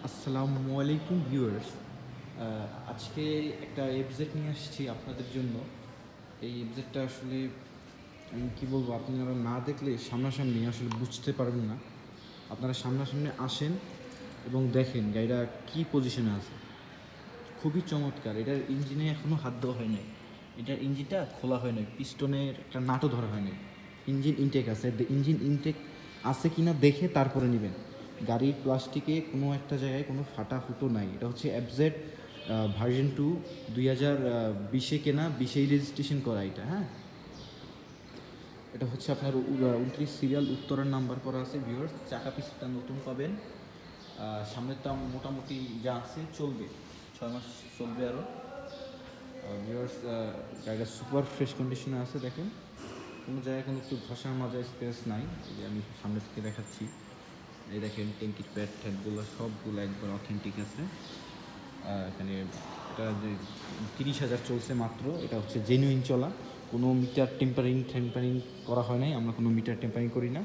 আসসালামু আলাইকুম ভিউয়ার্স। আজকে একটা এফজেড নিয়ে আসছি আপনাদের জন্য। এই এফজেডটা আসলে আমি কী বলবো, আপনারা না দেখলে সামনাসামনি আসলে বুঝতে পারবেন না। আপনারা সামনাসামনি আসেন এবং দেখেন গাড়িটা কী পজিশনে আছে। খুবই চমৎকার। এটার ইঞ্জিনে এখনও হাত দেওয়া হয় নাই। এটার ইঞ্জিনটা খোলা হয় নাই, পিস্টনের একটা নাটও ধরা হয় নাই। ইঞ্জিন ইনটেক আছে। ইঞ্জিন ইনটেক আছে কি না দেখে তারপরে নেবেন। গাড়ির প্লাস্টিকে কোনো একটা জায়গায় কোনো ফাটা ফুটো নাই। এটা হচ্ছে এফজেড ভার্সন 2 2020 কেনা, 20 রেজিস্ট্রেশন করা এটা। হ্যাঁ, এটা হচ্ছে আপনার 29 সিরিয়াল, উত্তরের নাম্বার করা আছে ভিউয়ার্স। চাকা পিসটা নতুন পাবেন। সামনেরটা মোটামুটি যা আছে চলবে, 6 মাস চলবে আরও। ভিউয়ার্স, গাড়িটা সুপার ফ্রেশ কন্ডিশনে আছে। দেখেন কোনো জায়গায় কোনো একটু ঘষা মাজা স্পেস নাই। এই যে আমি সামনে থেকে দেখাচ্ছি, এই দেখেন ট্যাঙ্কির প্যাড ট্যাডগুলো সবগুলো একবার অথেন্টিক আছে। এখানে এটা যে 30,000 চলছে মাত্র। এটা হচ্ছে জেনুইন চলা, কোনো মিটার টেম্পারিং করা হয় নাই। আমরা কোনো মিটার টেম্পারিং করি না।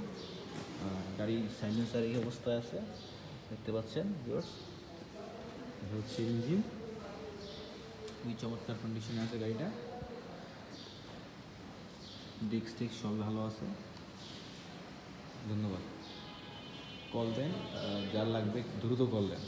গাড়ির সাইলেন্সার এই অবস্থায় আছে, দেখতে পাচ্ছেন ভিউয়ার্স। এটা হচ্ছে ইঞ্জিন, খুবই চমৎকার কন্ডিশনে আছে গাড়িটা। ডিস্ক টিক্স সব ভালো আছে। ধন্যবাদ। কল দেন, যার লাগবে দ্রুত কল দেন।